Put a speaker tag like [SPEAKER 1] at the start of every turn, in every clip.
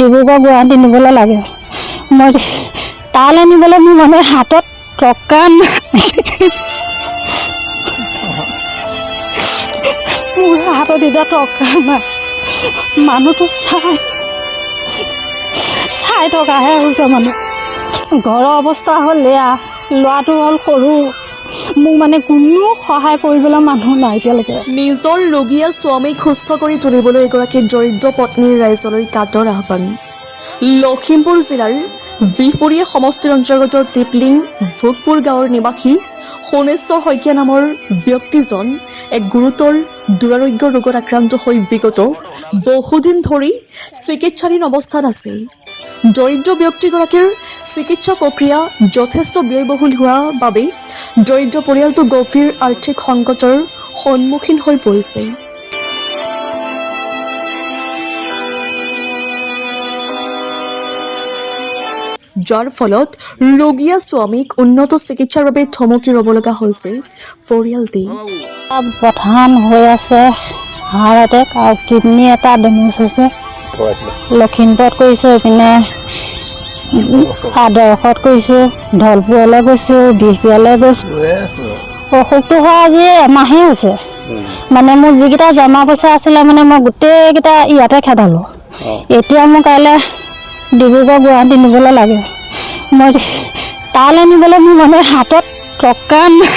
[SPEAKER 1] ডিব্ৰুগড় গুৱাহাটী নিবলৈ লাগে। মই তালৈ নিবলৈ মোৰ মানে হাতত টকা মোৰ হাতত এতিয়া টকা নাই। মানুহটো চাই টকাহে হৈছে মানে। ঘৰৰ অৱস্থা হ'ল এয়া, ল'ৰাটো হ'ল সৰু। মোক মানে কোনো সহায় কৰিবলৈ মানুহ নাই এতিয়ালৈকে।
[SPEAKER 2] নিজৰ ৰোগীয়া স্বামীক সুস্থ কৰি তুলিবলৈ এগৰাকী দৰিদ্ৰ পত্নীৰ ৰাইজলৈ কাতৰ আহ্বান। লখিমপুৰ জিলাৰ বিহপুৰীয়া সমষ্টিৰ অন্তৰ্গত টিপলিং ভোগপুৰ গাঁৱৰ নিবাসী সোণেশ্বৰ শইকীয়া নামৰ ব্যক্তিজন এক গুৰুতৰ দুৰাৰোগ্য ৰোগত আক্ৰান্ত হৈ বিগত বহুদিন ধৰি চিকিৎসাধীন অৱস্থাত আছে। দৰিদ্ৰ ব্যক্তিগৰাকীৰ চিকিৎসা প্ৰক্ৰিয়া যথেষ্ট ব্যয়বহুল হোৱাৰ বাবে দৰিদ্ৰ পৰিয়ালটো গভীৰ আৰ্থিক সংকটৰ সন্মুখীন হৈ পৰিছে। যাৰ ফলত ৰোগীয়া স্বামীক উন্নত চিকিৎসাৰ বাবে থমকি ৰ'ব লগা হৈছে পৰিয়ালটি।
[SPEAKER 1] প্ৰধান হৈ আছে হাৰ্ট এটেক আৰু কিডনী এটা ডেমেজ হৈছে। লখিমপুৰত কৰিছোঁ, এইপিনে আদৰ্শত কৰিছোঁ, ঢলপুৰলৈ গৈছোঁ, বিহপুৰীয়ালৈ গৈছোঁ। অসুখটো হোৱা আজি এমাহেই হৈছে। মানে মোৰ যিকেইটা জমা পইচা আছিলে মানে মই গোটেইকেইটা ইয়াতে খেদালোঁ। এতিয়া মোৰ কাইলৈ ডিব্ৰুগড় গুৱাহাটী নিবলৈ লাগে। মই তালৈ নিবলৈ মোৰ মানে হাতত টকা নাই।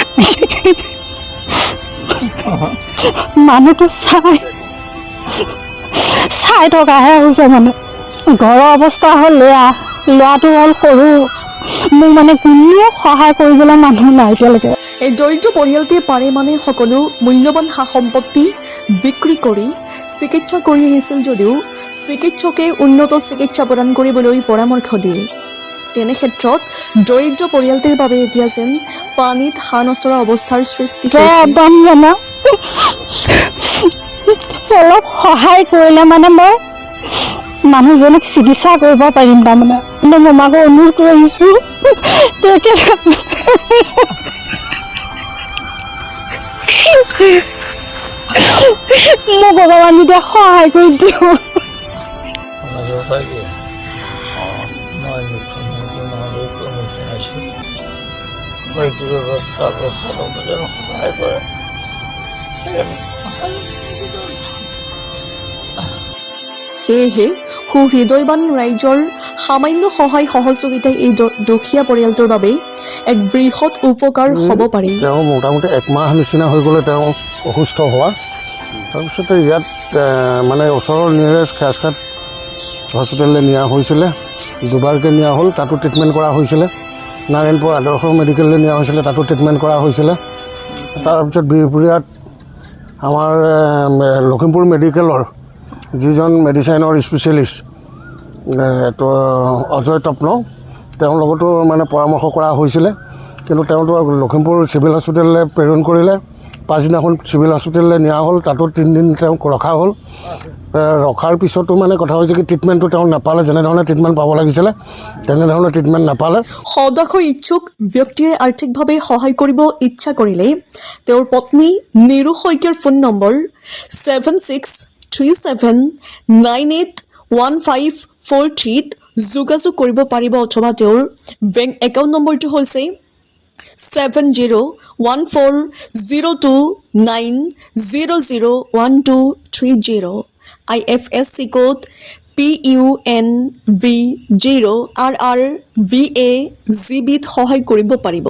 [SPEAKER 1] মানুহটো চাই টকাহে হৈছে মানে। ঘৰৰ অৱস্থা হ'ল এয়া, ল'ৰাটো হ'ল সৰু। মোক মানে কোনো সহায় কৰিবলৈ মানুহ নাই এতিয়ালৈকে।
[SPEAKER 2] এই দৰিদ্ৰ পৰিয়ালটিয়ে পাৰে মানে সকলো মূল্যৱান সা সম্পত্তি বিক্ৰী কৰি চিকিৎসা কৰি আহিছিল যদিও চিকিৎসকে উন্নত চিকিৎসা প্ৰদান কৰিবলৈ পৰামৰ্শ দিয়ে। তেনে ক্ষেত্ৰত দৰিদ্ৰ পৰিয়ালটিৰ বাবে এতিয়া যেন পানীত হাঁহ নচৰা অৱস্থাৰ সৃষ্টি হৈছে।
[SPEAKER 1] অলপ সহায় কৰিলে মানে মই মানুহজনক চিকিৎসা কৰিব পাৰিম। তাৰমানে কিন্তু মামাকো অনুৰোধ কৰিছোঁ, মোক ভগৱান এতিয়া সহায় কৰি দিওঁ।
[SPEAKER 2] সেয়েহে সুহৃদয়বান ৰাইজৰ সামান্য সহায় সহযোগিতাই এই দুখীয়া পৰিয়ালটোৰ বাবে এক বৃহৎ উপকাৰ হ'ব পাৰে।
[SPEAKER 3] তেওঁ মোটামুটি একমাহ নিচিনা হৈ গ'লে তেওঁ অসুস্থ হোৱা। তাৰপিছতে ইয়াত মানে ওচৰৰ নিয়েৰেষ্ট খাছঘাট হস্পিটেললৈ নিয়া হৈছিলে। দুবাৰকৈ নিয়া হ'ল, তাতো ট্ৰিটমেণ্ট কৰা হৈছিলে। নাৰায়ণপুৰ আদৰ্শ মেডিকেললৈ নিয়া হৈছিলে, তাতো ট্ৰিটমেণ্ট কৰা হৈছিলে। তাৰপিছত বিহপুৰীয়াত আমাৰ লখিমপুৰ মেডিকেলৰ যিজন মেডিচাইনৰ স্পেচিয়েলিষ্ট অজয় তপ্ন, তেওঁৰ লগতো মানে পৰামৰ্শ কৰা হৈছিলে। কিন্তু তেওঁতো লখিমপুৰ চিভিল হস্পিটেললৈ প্ৰেৰণ কৰিলে। পাছদিনাখন চিভিল হস্পিটেললৈ নিয়া হ'ল, তাতো 3 দিন তেওঁক ৰখা হ'ল। ৰখাৰ পিছতো মানে কথা হৈছে কি ট্ৰিটমেণ্টটো তেওঁ নাপালে, যেনেধৰণে ট্ৰিটমেণ্ট পাব লাগিছিলে তেনেধৰণে ট্ৰিটমেণ্ট নাপালে।
[SPEAKER 2] সদাশয় ইচ্ছুক ব্যক্তিয়ে আৰ্থিকভাৱে সহায় কৰিব ইচ্ছা কৰিলে তেওঁৰ পত্নী নিৰু শইকীয়াৰ ফোন নম্বৰ 7637981543 যোগাযোগ কৰিব পাৰিব, অথবা তেওঁৰ বেংক একাউণ্ট নম্বৰটো হৈছে 70102029001230। IFSC কোড PUNB0RRVAGBত সহায় কৰিব পাৰিব।